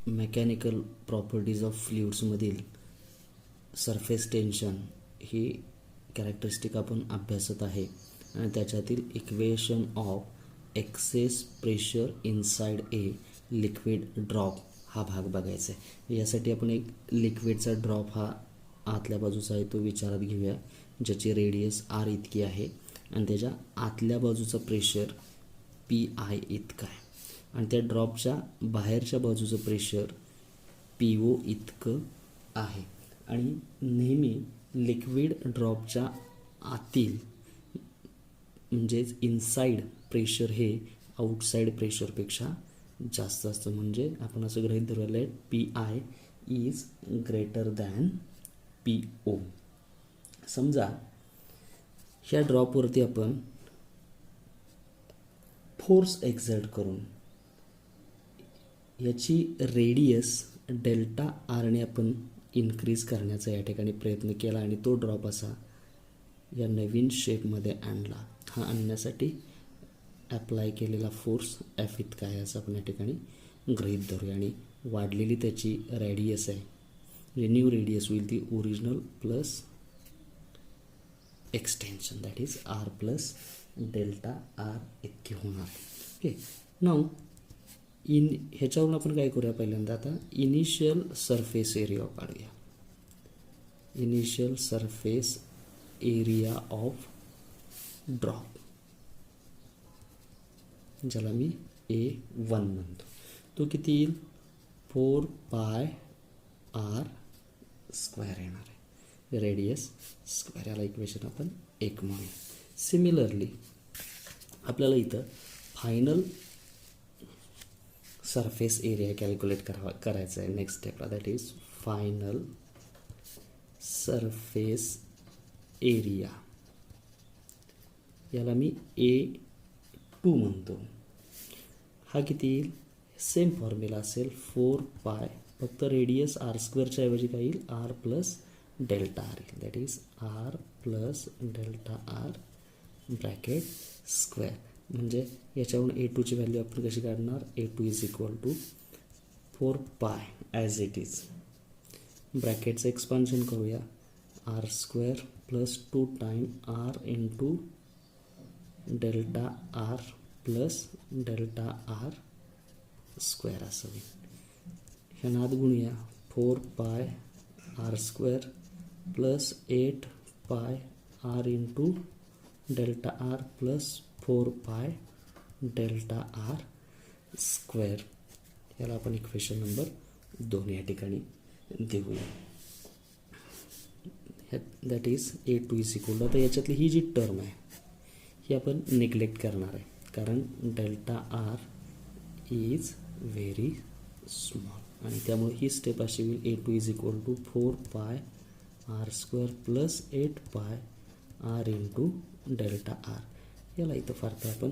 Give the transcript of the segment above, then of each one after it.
Mechanical properties of फ्लुइड्समधील surface tension ही characteristic आपण अभ्यासत आहे आणि त्याच्यातील equation of excess pressure inside a liquid drop हा भाग बघायचा आहे. यासाठी आपण एक लिक्विडचा ड्रॉप हा आतल्या बाजूचा आहे तो विचारात घेऊया, ज्याची रेडियस आर इतकी आहे आणि त्याच्या आतल्या बाजूचा प्रेशर पी आय इतका आहे आणि त्या ड्रॉपच्या बाहेरच्या बाजूचं प्रेशर पी ओ इतकं आहे. आणि नेहमी लिक्विड ड्रॉपच्या आतील म्हणजेच इनसाइड प्रेशर हे आउटसाइड प्रेशरपेक्षा जास्त असतं. म्हणजे आपण असं गृहीत धरूया आहे P I is greater than P O. समजा ह्या ड्रॉपवरती आपण फोर्स एक्झर्ट करून याची रेडियस डेल्टा आरने आपण इन्क्रीज करण्याचा या ठिकाणी प्रयत्न केला आणि तो ड्रॉप असा या नवीन शेपमध्ये आणला. हा आणण्यासाठी ॲप्लाय केलेला फोर्स एफ इतका आहे असं आपण या ठिकाणी गृहीत धरूया आणि वाढलेली त्याची रेडियस आहे म्हणजे न्यू रेडियस होईल ती original plus extension that is R plus delta R इतकी होणार. ओके, नाऊ ह्याच्यावरून आपण काय करूया पहिल्यांदा आता इनिशियल सरफेस एरिया काढूया. Initial surface area of drop ज्याला मी A1 म्हणतो तो किती येईल 4 पाय आर स्क्वेअर येणार आहे, रेडियस स्क्वेअर. याला इक्वेशन आपण 1 म्हणूया. सिमिलरली आपल्याला इथं फायनल सरफेस एरिया कॅल्क्युलेट करायचा आहे नेक्स्ट स्टेपला, that is final surface area. याला मी A2 म्हणतो. हा किती येईल सेम फॉर्म्युला असेल 4 पाय फक्त रेडियस आर स्क्वेअरच्या ऐवजी काय येईल आर प्लस डेल्टा आर येईल, that is R plus delta R bracket square. म्हणजे याच्यावरून A2ची व्हॅल्यू आपण कशी काढणार A2 is equal to 4 pi as it is ब्रॅकेटचं एक्सपान्शन करूया R square plus 2 time R into delta R plus delta R square असं होईल. ह्या नाद गुणूया 4 pi R square plus 8 pi R into delta R plus 4 pi delta R square. याला आपण equation number 2 या ठिकाणी देऊया. That is A2 is equal to आता याच्यातली ही जी टर्म आहे ही आपण निग्लेक्ट करणार आहे कारण delta R is very small आणि त्यामुळे ही स्टेप अशी होईल A2 is equal to 4 pi R square plus 8 pi R into delta R. याला इथं फार तर आपण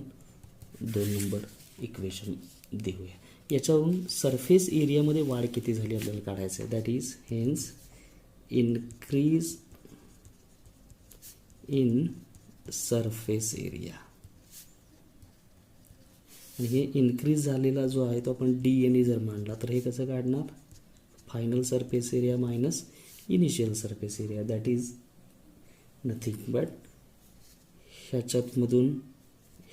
2 नंबर इक्वेशन देऊया. याच्यावरून सरफेस एरियामध्ये वाढ किती झाली आपल्याला काढायचं आहे, that is hence increase in surface area. आणि हे इन्क्रीज झालेला जो आहे तो आपण डी एने जर मांडला तर हे कसं काढणार final surface area minus initial surface area that is nothing but ह्याच्यातमधून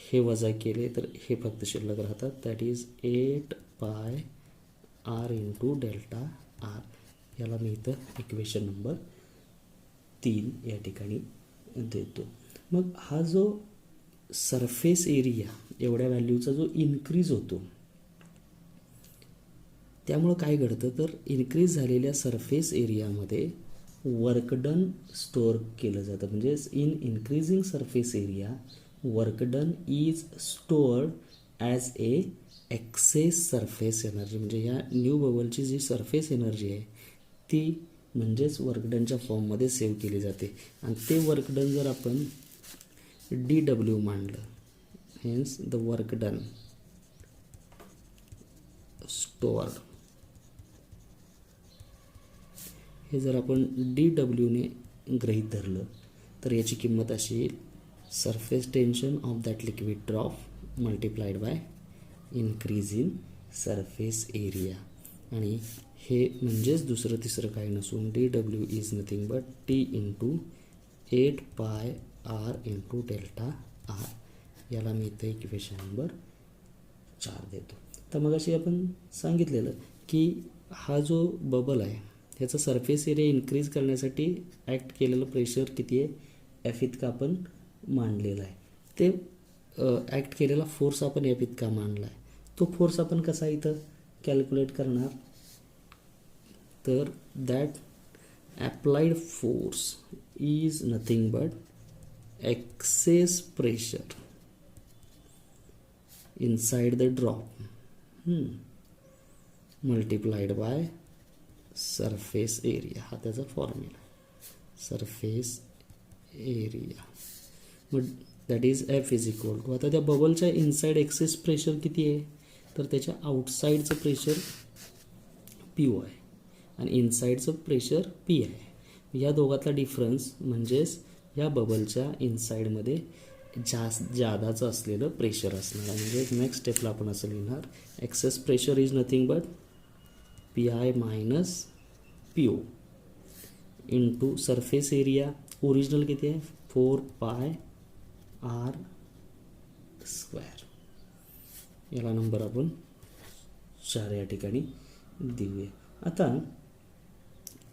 हे वजा केले तर हे फक्त शिल्लक राहतात that is 8 pi R into delta R. याला मी इथं इक्वेशन नंबर 3 या ठिकाणी देतो. मग हा जो सरफेस एरिया एवढ्या व्हॅल्यूचा जो इन्क्रीज होतो त्यामुळं काय घडतं तर इन्क्रीज झालेल्या सरफेस एरियामध्ये वर्क डन स्टोअर केलं जातं. म्हणजे in increasing surface area work done is stored as a excess surface energy. म्हणजे ह्या न्यू बबलची जी सरफेस एनर्जी आहे ती म्हणजेच वर्क डनच्या फॉर्ममध्ये सेव्ह केली जाते आणि ते वर्क डन जर आपण DW मांडलं hence the work done stored हे जर आपण DWने गृहीत धरलं तर याची किंमत अशी येईल surface tension of that liquid drop multiplied by increase in surface area. आणि हे म्हणजेच दुसरं तिसरं काही नसून D W is nothing but T into 8 pi R into delta R. याला मी इथं इक्वेशन नंबर 4 देतो. तर मग अशी आपण सांगितलेलं की हा जो बबल आहे ह्याचा सरफेस एरिया इन्क्रीज करण्यासाठी ॲक्ट केलेलं प्रेशर किती आहे, एफ इतका आपण मांडलेला आहे. ते ॲक्ट केलेला फोर्स आपण एफ इतका मांडला आहे. तो फोर्स आपण कसा इथं कॅल्क्युलेट करणार, तर that applied force is nothing but excess pressure inside the drop multiplied by surface area. हा त्याचा फॉर्म्युला आहे, सरफेस एरिया. मग that is F is equal to, आता त्या बबलच्या इनसाइड एक्सेस प्रेशर किती आहे, तर त्याच्या आउटसाईडचं प्रेशर पी ओ आहे आणि इनसाइडचं प्रेशर पी आहे. या दोघातला डिफरन्स म्हणजेच या बबलच्या इनसाइडमध्ये जादाचं असलेलं प्रेशर असणार. म्हणजे नेक्स्ट स्टेपला आपण असं लिहिणार, excess pressure is nothing but P I minus P O into surface area. Original किती आहे, 4 पाय आर स्क्वेअर. याला नंबर आपण 4 या ठिकाणी देऊया. आता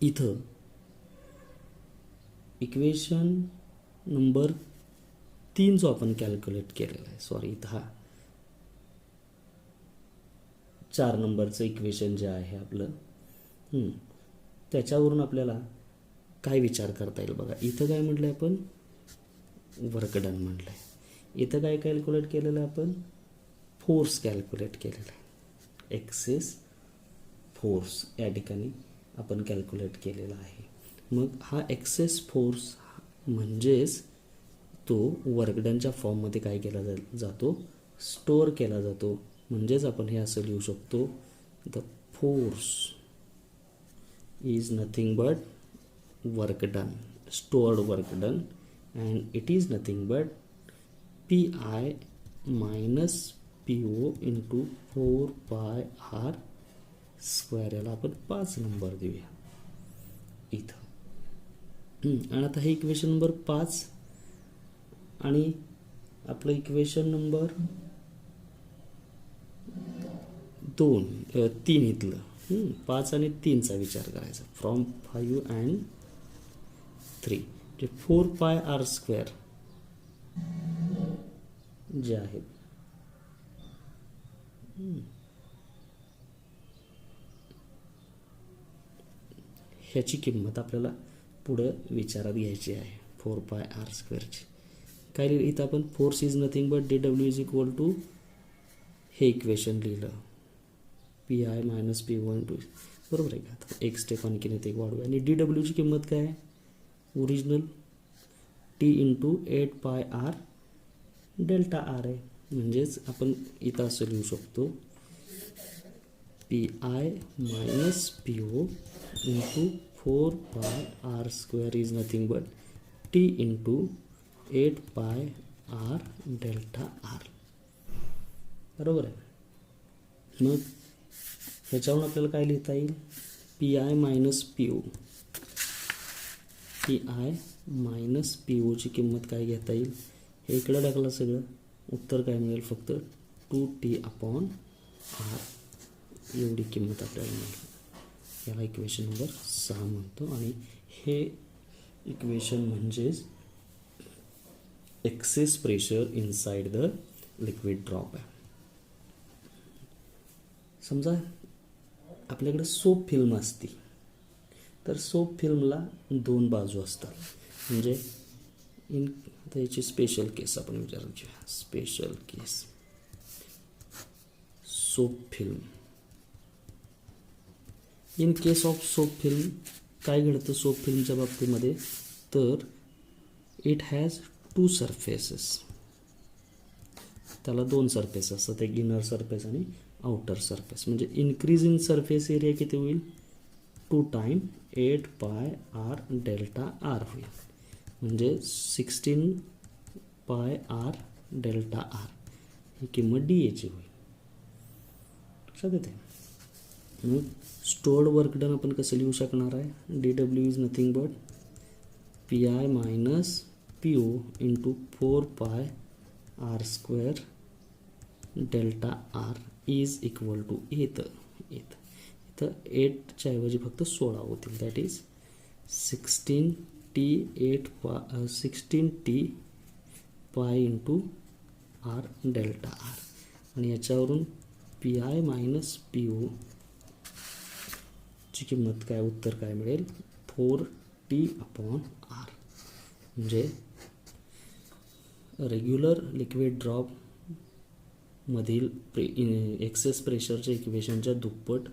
इथं इक्वेशन नंबर 3 जो आपण कॅल्क्युलेट केलेला आहे, सॉरी इथं हा 4 नंबरचं इक्वेशन जे आहे आपलं, त्याच्यावरून आपल्याला काय विचार करता येईल बघा. इथं काय म्हटलं आहे आपण, वर्क डन म्हटलं आहे. इथं काय कॅल्क्युलेट केलेलं आहे आपण, फोर्स कॅल्क्युलेट केलेला आहे, एक्सेस फोर्स या ठिकाणी आपण कॅल्क्युलेट केलेला आहे. मग हा एक्सेस फोर्स म्हणजेच तो वर्कडनच्या फॉर्ममध्ये काय केला जातो, स्टोअर केला जातो. म्हणजेच आपण हे असं लिहू शकतो, the force is nothing but work done, stored work done, and it is nothing but P I minus P O into 4 pi R square. याला आपण 5 नंबर देऊया इथं. आणि आता हे इक्वेशन नंबर 5 आणि आपलं इक्वेशन नंबर 3 इथलं 5 आणि 3चा विचार करायचा. फ्रॉम 5 अँड 3 जे 4 पाय आर स्क्वेअर जे आहेत, ह्याची किंमत आपल्याला पुढं विचारात घ्यायची आहे. 4 पाय आर स्क्वेअरची काय लिहिलं इथं आपण, force is nothing but D W is equal to, हे इक्वेशन लिहिलं, P I minus P one two, बरोबर आहे का. आता एक स्टेप आणखीन येते एक वाढवूया. आणि डी डब्ल्यूची किंमत काय आहे, original T into 8 pi R delta R आहे. म्हणजेच आपण इथं असं लिहू शकतो, P I minus P O into 4 pi R square is nothing but T into 8 pi R delta R. बरोबर आहे. मग ह्याच्यावरून आपल्याला काय लिहिता येईल, P I minus P O, P I minus P ओची किंमत काय घेता येईल, हे इकडं टाकलं सगळं, उत्तर काय मिळेल, फक्त 2t अपॉन आर एवढी किंमत आपल्याला मिळेल. याला इक्वेशन नंबर 6 म्हणतो. आणि हे इक्वेशन म्हणजेच access pressure inside the liquid drop आहे. समजा आपल्याकडे सोप फिल्म असती, तर सोप फिल्मला 2 बाजू असतात. म्हणजे आता याची स्पेशल केस आपण विचारू घेऊया. Special case soap film. In case of soap film काय घडतं सोप फिल्मच्या बाबतीमध्ये, तर इट हॅज 2 सरफेसेस. त्याला 2 सरफेस असतात, एक इनर सरफेस आणि आउटर सरफेस. म्हणजे इन्क्रीज इन सरफेस एरिया किती होईल, 2 time 8 pi R delta R होईल. म्हणजे 16 पाय आर डेल्टा आर ही किंमत डी एची होईल. लक्षात येते. मग स्टोअर्ड वर्क डन आपण कसं लिहू शकणार आहे, D W is nothing but P I minus P O into 4 pi R square delta R is equal to इथं 8च्या ऐवजी फक्त 16 होतील. That is 16t pi into R delta R. आणि याच्यावरून P I minus P O ची किंमत काय, उत्तर काय मिळेल, 4t/r. म्हणजे रेग्युलर लिक्विड ड्रॉप मधील एक्सेस प्रेशरच्या इक्वेशनच्या दुप्पट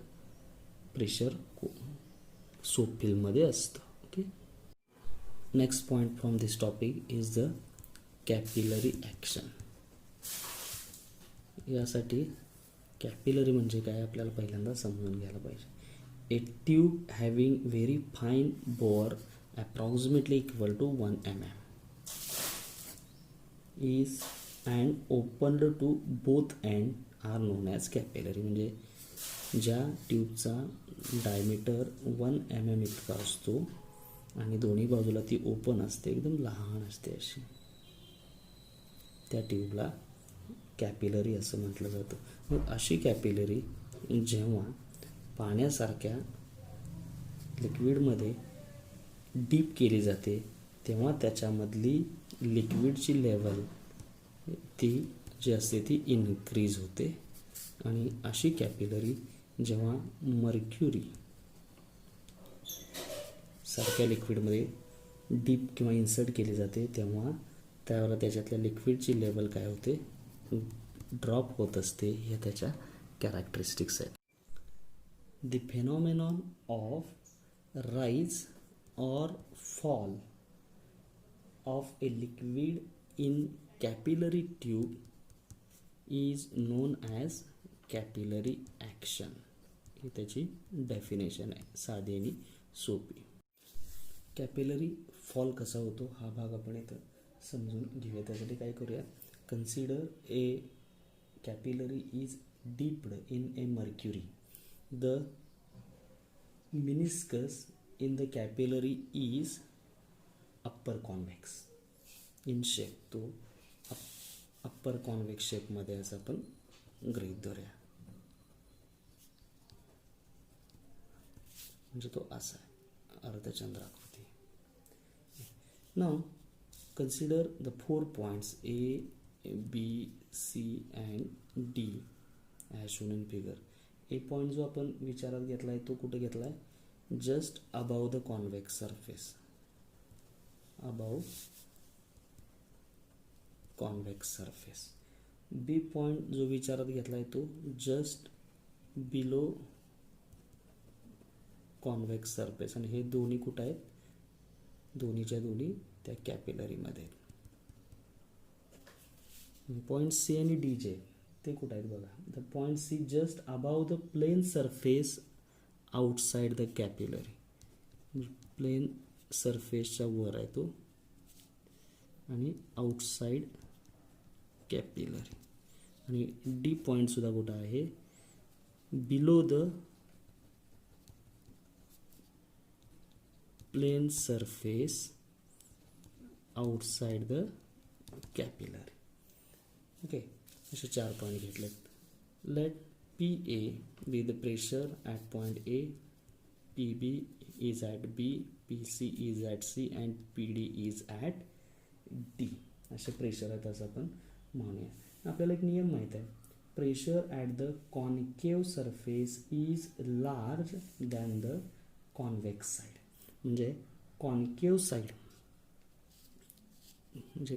प्रेशर सोप फिल्ममध्ये असतं. Okay. Next point from this topic is the capillary action. यासाठी कॅपिलरी म्हणजे काय आपल्याला पहिल्यांदा समजून घ्यायला पाहिजे. A tube having very fine bore approximately equal to 1 mm is and opened to both end are known as capillary. म्हणजे ज्या ट्यूबचा डायमीटर 1 mm इतका असतो आणि दोन्ही बाजूला ती ओपन असते, एकदम लहान असते अशी, त्या ट्यूबला कॅपिलरी असं म्हटलं जातं. मग अशी कॅपिलरी जेव्हा पाण्यासारख्या लिक्विडमध्ये डीप केली जाते तेव्हा त्याच्यामधली लिक्विडची लेवल ती जी असते ती इन्क्रीज होते. आणि अशी कॅपिलरी जेव्हा मर्क्युरी सारख्या लिक्विडमध्ये डीप किंवा इन्सर्ट केली जाते तेव्हा त्यावेळेला त्याच्यातल्या लिक्विडची लेवल काय होते, ड्रॉप होत असते. हे त्याच्या कॅरेक्टरिस्टिक्स आहेत. The phenomenon of rise or fall of a liquid in capillary tube is known as capillary action. ही त्याची डेफिनेशन आहे, साधी आणि सोपी. कॅपिलरी फॉल कसा होतो हा भाग आपण इथं समजून घेऊया. त्यासाठी काय करूया, consider a capillary is dipped in a mercury. The meniscus in the capillary is upper convex in shape. तो अप्पर कॉन्व्हेक्स शेपमध्ये असं आपण गृहीत धरूया. म्हणजे तो असा आहे, अर्धचंद्राकृती. Now consider the 4 points A, B, C and D as shown in figure. A point जो आपण विचारात घेतला आहे तो कुठे घेतला आहे, just above the convex surface, above convex surface. B point जो विचारात घेतला आहे तो जस्ट बिलो कॉन्व्हेक्स सरफेस. आणि हे दोन्ही कुठं आहेत, दोन्हीच्या दोन्ही त्या कॅपिलरीमध्ये. पॉईंट सी आणि डी जे ते कुठं आहेत बघा. The point C just above the plane surface outside the capillary. Plane सरफेसच्या वर आहे तो आणि आउटसाइड कॅपिलरी. आणि डी पॉईंट सुद्धा कुठं आहे, below the plane surface outside the capillary. Okay, असे 4 पॉईंट घेतलेत. Let P A be the pressure at point A, P B is at B, P C is at C and P D is at D. असे pressure आहेत असं आपण म्हणूया. आपल्याला एक नियम माहीत आहे, pressure at the concave surface is large than the convex side. म्हणजे कॉन्केव साईड म्हणजे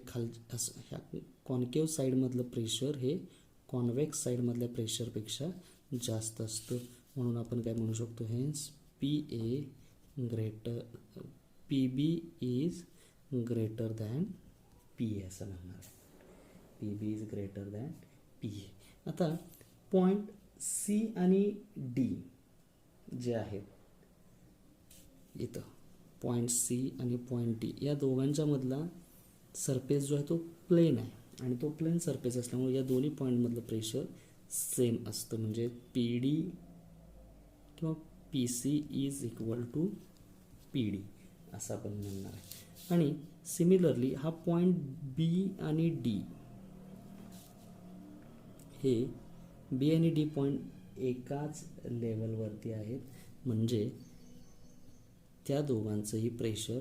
असं ह्या कॉन्केव साईडमधलं प्रेशर हे कॉन्व्हेक्स साईडमधल्या प्रेशरपेक्षा जास्त असतं. म्हणून आपण काय म्हणू शकतो, hence P A greater P B is greater than P A असं म्हणणार आहे. P B is greater than P A. आता पॉईंट सी आणि डी जे आहेत इथं, पॉईंट सी आणि पॉईंट डी या दोघांच्या मधला सरफेस जो आहे तो प्लेन आहे. आणि तो प्लेन सरफेस असल्यामुळे या दोन्ही पॉईंटमधलं प्रेशर सेम असतं. म्हणजे पी डी किंवा P C is equal to P D असं आपण म्हणणार आहे. आणि सिमिलरली हा पॉईंट बी आणि डी, हे बी आणि डी पॉईंट एकाच लेवलवरती आहेत, म्हणजे त्या दोघांचंही प्रेशर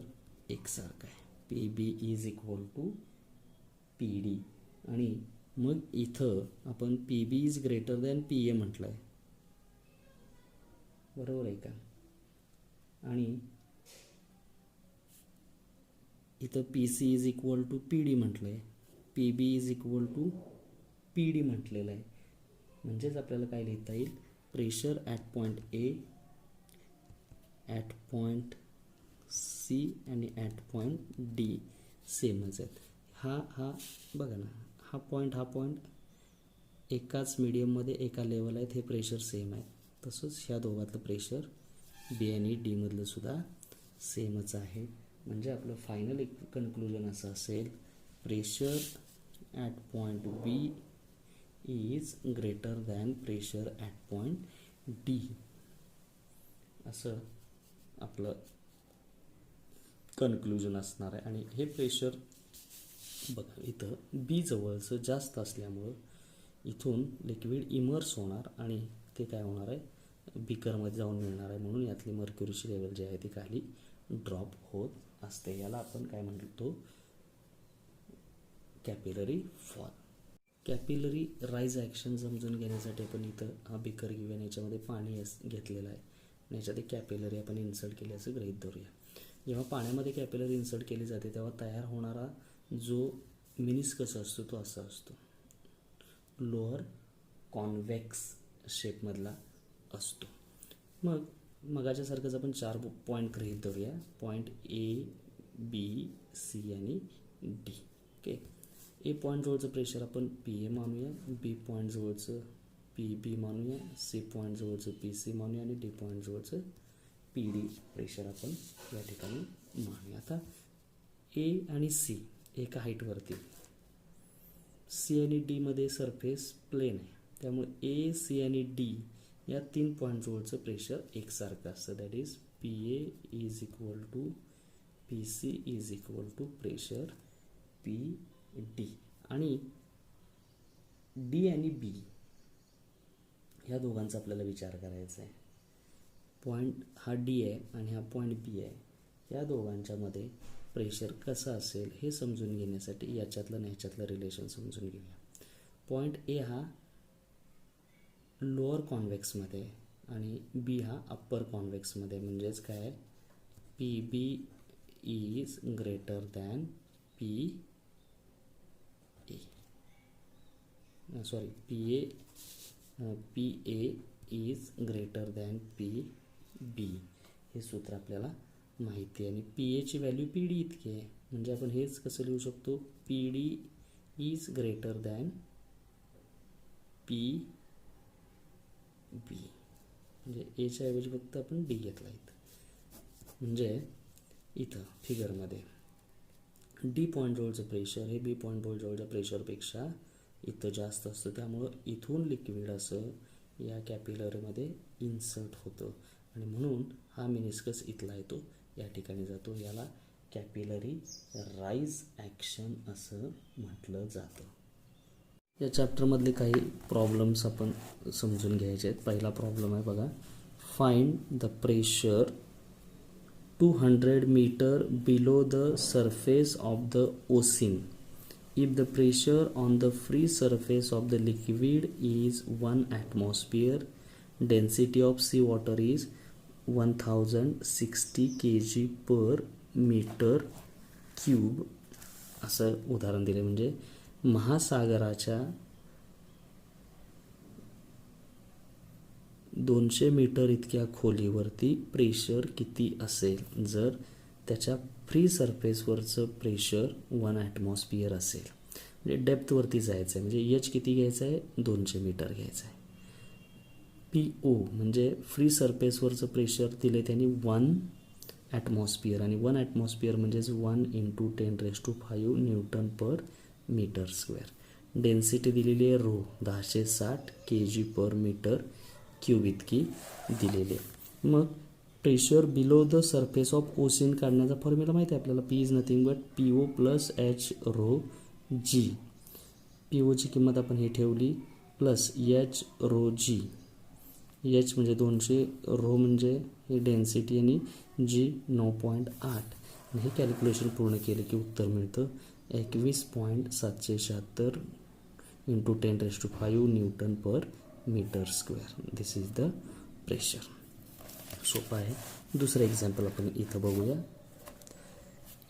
एकसारखं आहे. P B is equal to P D. आणि मग इथं आपण P B is greater than P A म्हटलं आहे, बरोबर आहे का? आणि इथं P C is equal to P D म्हटलं आहे, P B is equal to P D म्हटलेलं आहे. म्हणजेच आपल्याला काय लिहिता येईल, pressure at point A, at point C आणि ॲट पॉईंट डी सेमच आहेत. हा बघा ना, हा पॉईंट एकाच मीडियममध्ये एका लेवल आहेत, हे प्रेशर सेम आहे. तसंच ह्या दोघातलं प्रेशर बी आणि डीमधलं सुद्धा सेमच आहे. म्हणजे आपलं फायनल एक कन्क्लुजन असं असेल, pressure at point B is greater than pressure at point D, असं आपलं कन्क्लुजन असणार आहे. आणि हे प्रेशर बघा इथं बी जवळचं जास्त असल्यामुळं इथून लिक्विड इमर्स होणार आणि ते काय होणार आहे, बिकरमध्ये जाऊन मिळणार आहे. म्हणून यातली मर्क्युरीची लेवल जी आहे ती खाली ड्रॉप होत असते. याला आपण काय म्हणतो, capillary fall. Capillary rise action समजून घेण्यासाठी आपण इथं हा बिकर घेऊया, याच्यामध्ये पाणी घेतलेलं आहे आणि याच्यात कॅपिलरी आपण इन्सर्ट केली असं गृहीत धरूया. जेव्हा पाण्यामध्ये कॅपिलरी इन्सर्ट केली जाते तेव्हा तयार होणारा जो मिनिस्कस असतो तो असा असतो, लोअर कॉन्व्हेक्स शेपमधला असतो. मगाच्यासारखंच आपण 4 पॉईंट गृहीत धरूया, पॉईंट ए, बी, सी आणि डी. ओके, ए पॉईंट जवळचं प्रेशर आपण पी ए मानूया, बी पॉईंट जवळचं पी बी मानूया, सी पॉईंट जवळचं पी सी मानूया आणि डी पॉईंट जवळचं पी डी प्रेशर आपण या ठिकाणी मानूया. आता ए आणि सी एका हाईटवरती, सी आणि डीमध्ये सरफेस प्लेन आहे, त्यामुळे ए, सी आणि डी या 3 पॉईंट जवळचं प्रेशर एकसारखं असतं. That is P A is equal to P C is equal to pressure P D. आणि डी आणि बी ह्या दोघांचा आपल्याला विचार करायचा आहे. पॉईंट हा डी आहे आणि हा पॉईंट बी आहे, या दोघांच्यामध्ये प्रेशर कसं असेल हे समजून घेण्यासाठी याच्यातलं आणि ह्याच्यातलं रिलेशन समजून घेऊया. पॉईंट ए हा लोअर कॉन्व्हेक्समध्ये आणि बी हा अप्पर कॉन्व्हेक्समध्ये, म्हणजेच काय, P B is greater than P A, sorry P A is greater than P B, हे सूत्र आपल्याला माहिती आहे. आणि पी एची व्हॅल्यू पी डी इतकी आहे, म्हणजे आपण हेच कसं लिहू शकतो, P D is greater than P B, म्हणजे एच्या ऐवजी फक्त आपण डी घेतला इथं. म्हणजे इथं फिगरमध्ये डी पॉईंट जवळचं प्रेशर हे बी पॉईंट जवळच्या प्रेशरपेक्षा इथं जास्त असतं, त्यामुळं इथून लिक्विड असं या कॅपिलरीमध्ये इन्सर्ट होतं आणि म्हणून हा मिनिस्कस इथला येतो, या ठिकाणी जातो. याला कॅपिलरी राईज ॲक्शन असं म्हटलं जातं. या चॅप्टरमधले काही प्रॉब्लेम्स आपण समजून घ्यायचे आहेत. पहिला प्रॉब्लेम आहे बघा, find the pressure 200 meter below the surface of the ocean if the pressure on the free surface of the liquid is 1 atmosphere, density of sea water is 1060 kg per meter cube. असं उदाहरण दिले, म्हणजे महासागराच्या 200 metre इतक्या खोलीवरती pressure किती असेल जर त्याच्या फ्री सरफेसवरचं प्रेशर 1 ॲटमॉस्फिअर असेल. म्हणजे डेप्थवरती जायचं आहे, म्हणजे एच किती घ्यायचं आहे, 200 मीटर घ्यायचं आहे. पी ओ म्हणजे फ्री सरफेसवरचं प्रेशर दिले त्यांनी 1 ॲटमॉस्फिअर, आणि 1 ॲटमॉस्फिअर म्हणजेच 1 × 10⁵ newton per metre square. Density दिलेली आहे rho 1060 kg per meter cube इतकी दिलेली आहे. मग pressure below the surface of ocean काढण्याचा फॉर्म्युला माहिती आहे आपल्याला. P is nothing but P O plus H rho G. P ओची किंमत आपण ही ठेवली plus H rho G. H म्हणजे 200, रो म्हणजे ही डेन्सिटी आणि जी 9.8. आणि हे कॅल्क्युलेशन पूर्ण केले की उत्तर मिळतं 21.776 into 10⁵ newton per metre square. This is the pressure. सोपं आहे. दुसरं एक्झाम्पल आपण इथं बघूया.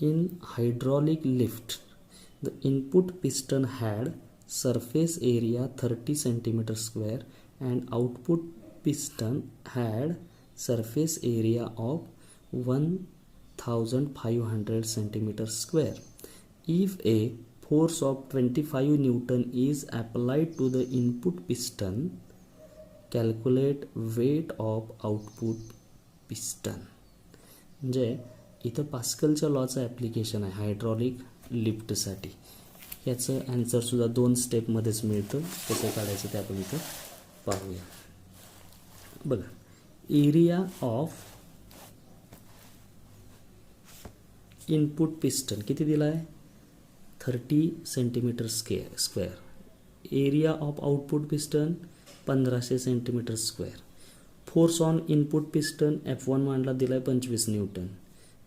In hydraulic lift the input piston had surface area 30 centimeter square and output piston had surface area of 1500 centimeter square. If a force of 25 Newton is applied to the input piston, calculate weight of output piston. म्हणजे इथं पास्कलच्या लॉचं application आहे hydraulic लिफ्टसाठी. याचं ॲन्सरसुद्धा 2 स्टेपमध्येच मिळतं. कसं काढायचं ते आपण इथं पाहूया. बघा, एरिया ऑफ इनपुट पिस्टन किती दिला आहे 30 centimetre square. Area of output piston 1500 centimetre square. Force on input piston F1 मानला दिला आहे 25 Newton.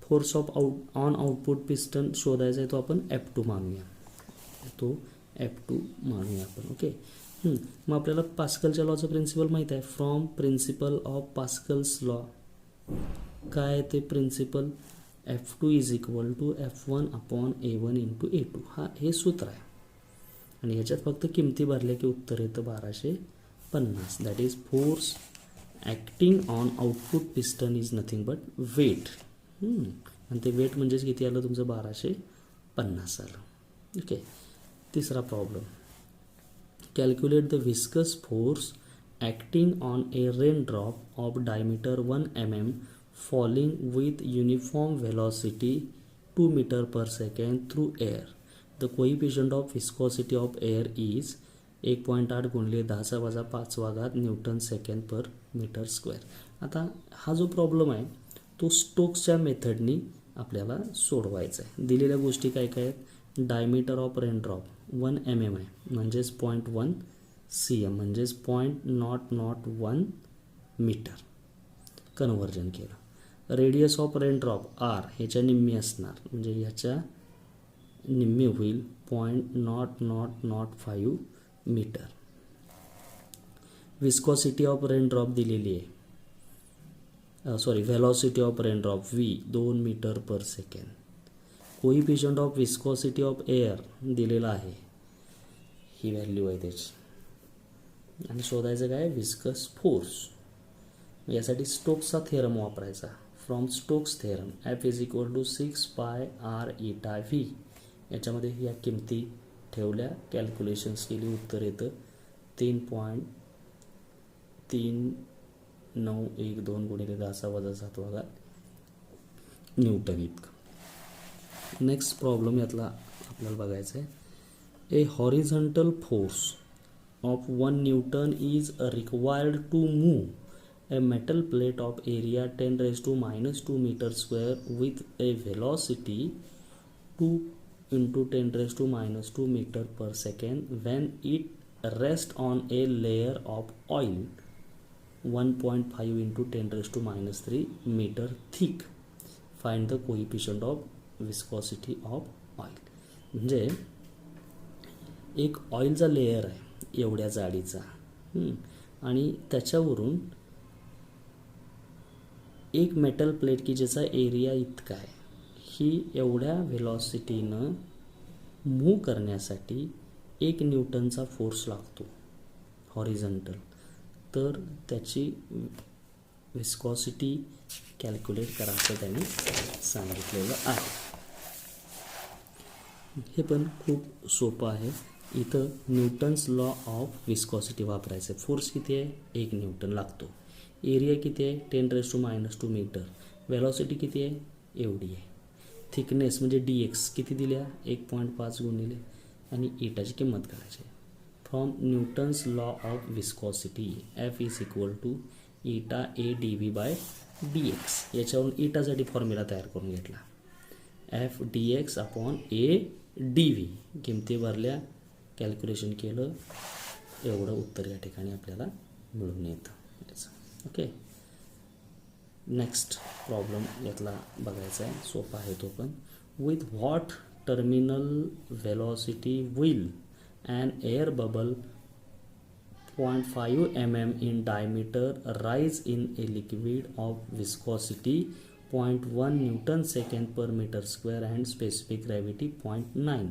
Force of on output piston शोधायचा आहे तो आपण F2 मानूया. तो F2 मानूया आपण. ओके. मग आपल्याला पास्कलच्या लॉचं प्रिन्सिपल माहीत आहे. From principle of Pascal's law काय ते principle F2 is equal to F1 upon A1 into A2. हे सूत्र आहे. आणि ह्याच्यात फक्त किमती भरल्या की उत्तर येतं 1250. That is force acting on output piston is nothing but weight. आणि ते वेट म्हणजेच किती आलं तुमचं 1250 आलं. ओके. तिसरा problem. Calculate the viscous force acting on a rain drop of diameter 1 mm falling with uniform velocity 2 metre per second through air. The coefficient of viscosity of air is 1.8 गुणिले 10⁻5 newton second per metre square. आता हा जो problem आहे तो स्टोक्सच्या मेथडनी आपल्याला सोडवायचा आहे. दिलेल्या गोष्टी काय काय आहेत. Diameter of rain drop 1 mm आहे म्हणजेच 0.1 cm म्हणजेच 0.001 मीटर. कन्व्हर्जन केलं. Radius of rain drop R ह्याच्या निम्मी असणार म्हणजे ह्याच्या निम्मी होईल 0.0005 metre. Viscosity of rain drop दिलेली आहे. Velocity of rain drop V 2 metre per second. Coefficient of viscosity of air दिलेला आहे. ही व्हॅल्यू आहे त्याची. आणि शोधायचं काय विस्कस फोर्स. यासाठी स्टोक्सचा थेरम वापरायचा. From Stokes theorem F is equal to 6 pi r eta V. याच्यामध्ये या किमती ठेवल्या कॅल्क्युलेशन्स केली उत्तर येतं 3.3912 गुणिले 10⁻7 न्यूटन इतकं. नेक्स्ट प्रॉब्लेम यातला आपल्याला बघायचा आहे. A horizontal force of 1 newton is required to move a metal plate of area 10⁻² metre square with a velocity 2 into 10⁻² metre per second when it rest on a layer of oil 1.5 into 10⁻³ metre thick. Find the coefficient of viscosity of oil. म्हणजे एक ऑइलचा layer आहे एवढ्या जाडीचा आणि त्याच्यावरून एक metal plate की ज्याचा एरिया इतका आहे ही एवढ्या व्हेलॉसिटीनं मूव्ह करण्यासाठी 1 न्यूटनचा फोर्स लागतो हॉरिझॉन्टल. तर त्याची विस्कॉसिटी कॅल्क्युलेट करा असं त्यांनी सांगितलेलं आहे. हे पण खूप सोपं आहे. इथं न्यूटन्स लॉ ऑफ विस्कॉसिटी वापरायचं आहे. फोर्स किती आहे 1 न्यूटन लागतो. एरिया किती आहे 10⁻² मीटर. वेलॉसिटी किती आहे एवढी आहे. थिकनेस म्हणजे dx किती दिल्या 1.5 गुणिले आणि इटाची किंमत करायची आहे from Newton's law of viscosity F is equal to eta A D V by D X. याच्यावरून इटासाठी फॉर्म्युला तयार करून घेतला. F D X upon A D V. किमती भरल्या, कॅल्क्युलेशन केलं, एवढं उत्तर या ठिकाणी आपल्याला मिळून येतं. ओके, नेक्स्ट प्रॉब्लेम यातला बघायचा आहे, सोपा आहे तो पण. With what terminal velocity will an air bubble 0.5 mm in diameter rise in a liquid of viscosity 0.1 Newton second per meter square and specific gravity 0.9.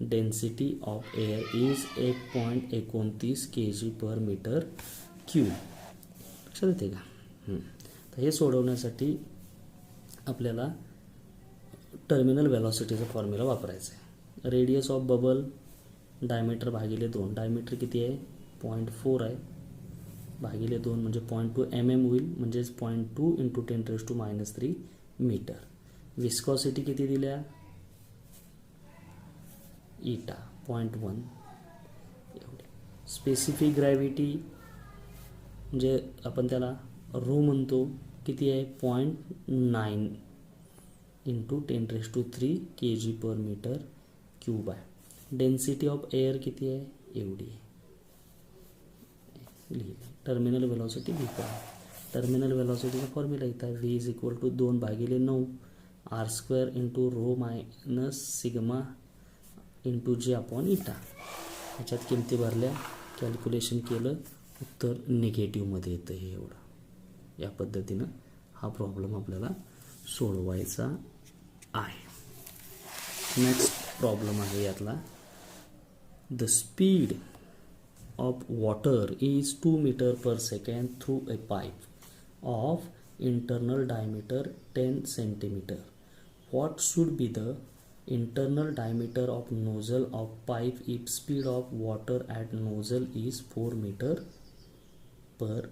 Density of air is 1.29 kg per meter cube. लक्षात येते का? तर हे सोडवण्यासाठी आपल्याला terminal वेलॉसिटीचा formula वापरायचा आहे. रेडियस ऑफ बबल डायमीटर भागिले 2. डायमीटर किती आहे? 0.4 आहे, भागिले 2 म्हणजे 0.2 mm होईल, म्हणजेच 0.2 इंटू 10⁻³ मीटर. विस्कॉसिटी किती दिल्या? इटा 0.1 एवढे. स्पेसिफिक ग्रॅव्हिटी म्हणजे आपण त्याला रो म्हणतो, किती आहे? 0.9 into 10⁻³ kg per metre cube आहे. डेन्सिटी ऑफ एअर किती आहे? एवढी लिहिली. टर्मिनल वेलॉसिटी व्ही पण. टर्मिनल वेलॉसिटीचा फॉर्म्युला इथं आहे, V is equal to 2/9 r² into rho minus sigma into J upon eta. ह्याच्यात किमती भरल्या, कॅल्क्युलेशन केलं, उत्तर निगेटिव्हमध्ये येतं. हे एवढं. या पद्धतीनं हा प्रॉब्लेम आपल्याला सोडवायचा आहे. नेक्स्ट प्रॉब्लेम आहे यातला. The speed of water is 2 metre per second through a pipe of internal diameter 10 centimetre. What should be the internal diameter of nozzle of pipe if speed of water at nozzle is 4 metre per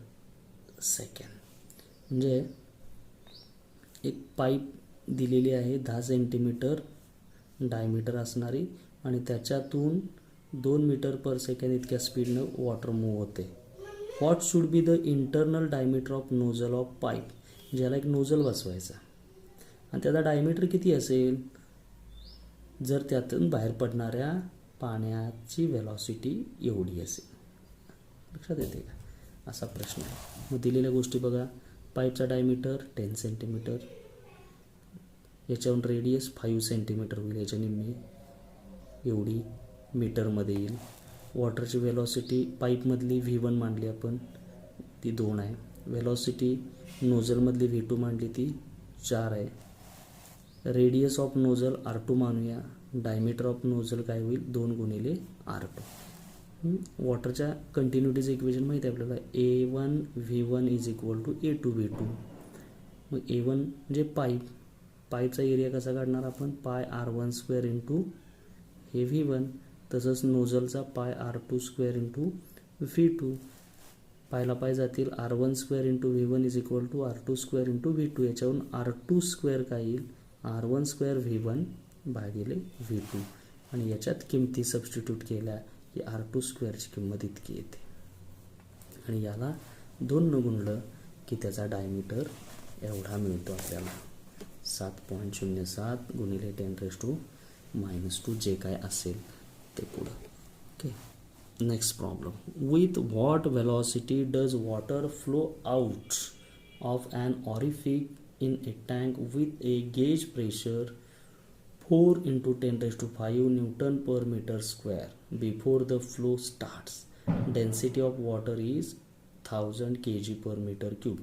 second. म्हणजे एक pipe दिलेली आहे 10 centimetre diameter असणारी, आणि त्याच्यातून 2 metre per second इतक्या स्पीडनं water move होते. What should be the internal diameter of nozzle of pipe. ज्याला एक नोझल बसवायचा आणि त्याचा डायमीटर किती असेल? जर त्यातून बाहेर पडणाऱ्या पाण्याची वेलॉसिटी एवढी असेल. लक्षात येते का? असा प्रश्न आहे. मग दिलेल्या गोष्टी बघा. पाईपचा डायमीटर 10 सेंटीमीटर, याच्यावरून रेडियस 5 सेंटीमीटर होईल, याच्या निम्मे एवढी मीटरमध्ये येईल. वॉटरची वेलॉसिटी पाईपमधली V1 मांडली आपण, ती 2 आहे. वेलॉसिटी नोझलमधली V2 मांडली, ती 4 आहे. रेडियस ऑफ नोझल R2 मानूया. डायमीटर ऑफ नोझल काय होईल? 2 गुणिले R2. वॉटरच्या कंटिन्युटीचं इक्वेशन माहिती आहे आपल्याला, A1 V1 is equal to A2 V2. मग A1 म्हणजे पाईपचा एरिया कसा काढणार आपण? πr1² इंटू हे V1, तसंच नोझलचा πr2² इंटू V2. पायला पाय जातील, r1² into V1 is equal to r2² into V2. याच्यावरून r2² काय येईल? r1² V1 भागिले V2, आणि याच्यात किमती सबस्टिट्यूट केल्या की r2² ची किंमत इतकी येते, आणि याला 2 न गुणलं की त्याचा डायमीटर एवढा मिळतो आपल्याला. 7.07 गुणिले 10⁻² जे काय असेल ते पुढं. Okay, next problem. With what velocity does water flow out of an orifice in a tank with a gauge pressure 4 × 10⁵ Newton per meter square before the flow starts. Density of water is 1000 kg per meter cube.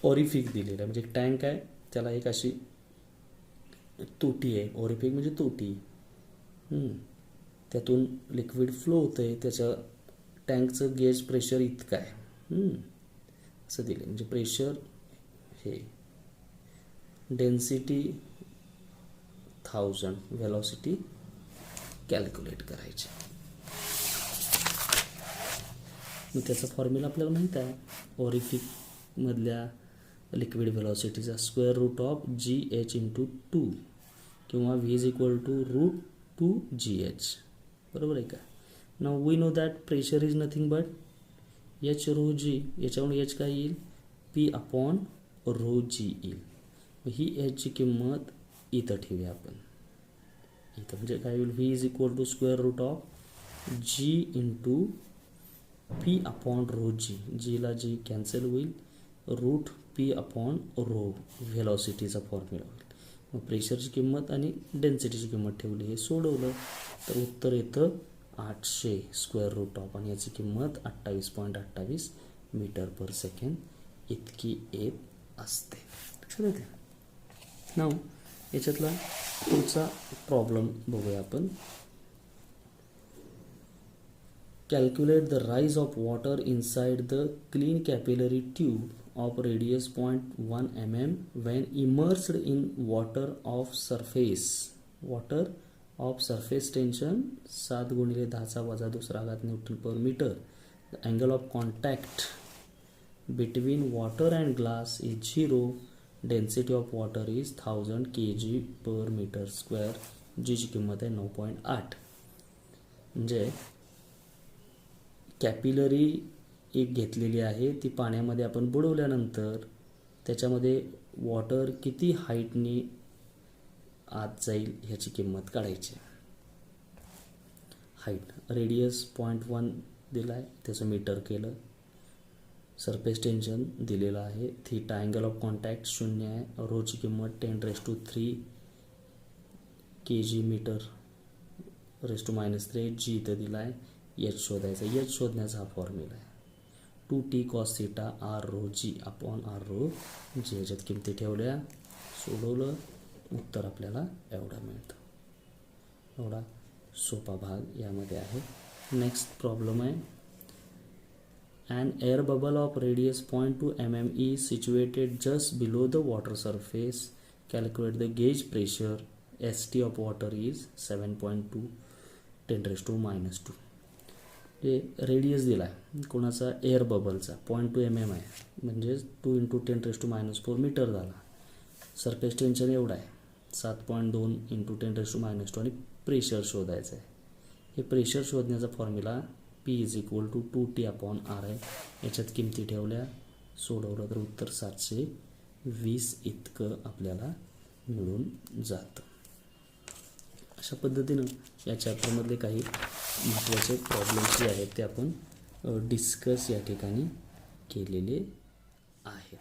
ऑरिफिक दिलेलं आहे, म्हणजे tank आहे, त्याला एक अशी तोटी आहे. ऑरिफिक म्हणजे तोटी, त्यातून लिक्विड फ्लो होतं आहे. त्याचं टँकचं गेज प्रेशर इतकं आहे, असं दिलं. म्हणजे प्रेशर हे, डेन्सिटी 1000, वेलॉसिटी कॅल्क्युलेट करायची. मग त्याचा फॉर्म्युला आपल्याला माहीत आहे. ऑरिफिक मधल्या लिक्विड वेलॉसिटीचा √of GH × 2 किंवा V = √2GH. बरोबर आहे का. Now we know that pressure is nothing but H rho G, याच्यावरून एच काय येईल पी अपॉन रो जी येईल. ही एचची किंमत इथं ठेवूया आपण. इथं म्हणजे काय होईल V is equal to square root of G into P upon rho G, जीला जी कॅन्सल होईल, रूट पी अपॉन रो व्हेलॉसिटीचा फॉर्म्युला होईल. मग प्रेशरची किंमत आणि डेन्सिटीची किंमत ठेवली, हे सोडवलं तर उत्तर येतं 800 स्क्वेअर रूट ऑफ, आणि याची किंमत 28.28 मीटर पर सेकंड इतकी येत असते. लक्षात येते. नाव याच्यातला पुढचा प्रॉब्लेम बघूया आपण. Calculate the rise of water inside the clean capillary tube of radius 0.1 mm when immersed in water of surface. Water of surface tension 7 × 10⁻² Newton per meter. The angle of contact between water and glass is 0. Density of water is 1000 kg per meter square. जी ची किंमत आहे 9.8. म्हणजे capillary एक घेतलेली आहे, ती पाण्यामध्ये आपण बुडवल्यानंतर त्याच्यामध्ये वॉटर किती हाईटनी आत जाईल ह्याची किंमत काढायची. हाईट रेडियस 0.1 दिला आहे, त्याचं मीटर केलं. सरफेस टेन्शन दिलेलं आहे. थीटा अँगल ऑफ कॉन्टॅक्ट 0 आहे. रोची किंमत 10⁻³ kg मीटर (3). जी इथं दिला आहे. एच शोधायचा. एच शोधण्याचा हा फॉर्म्युला आहे 2t cos θ r रो जी अपॉन r रो जी. याच्यात किमती ठेवल्या, सोडवलं, उत्तर आपल्याला एवढा मिळतं. एवढा सोपा भाग यामध्ये आहे. नेक्स्ट प्रॉब्लेम आहे. An air bubble of radius 0.2 mm is situated just below the water surface. Calculate the gauge pressure. ST of water is 7.2 10⁻². जे रेडियस दिला आहे कोणाचा, एअर बबलचा, 0.2 mm आहे, म्हणजे 2 × 10⁻⁴ मीटर झाला. सरफेस टेन्शन एवढं आहे 7.2 × 10⁻², आणि प्रेशर शोधायचं आहे. हे प्रेशर शोधण्याचा formula P is equal to 2T upon R आहे. याच्यात किमती ठेवल्या, सोडवलं तर उत्तर 720 इतकं आपल्याला मिळून जातं. अशा पद्धतीनं या चॅप्टरमधले काही महत्त्वाचे प्रॉब्लेम्स जे आहेत ते आपण डिस्कस या ठिकाणी केलेले आहेत.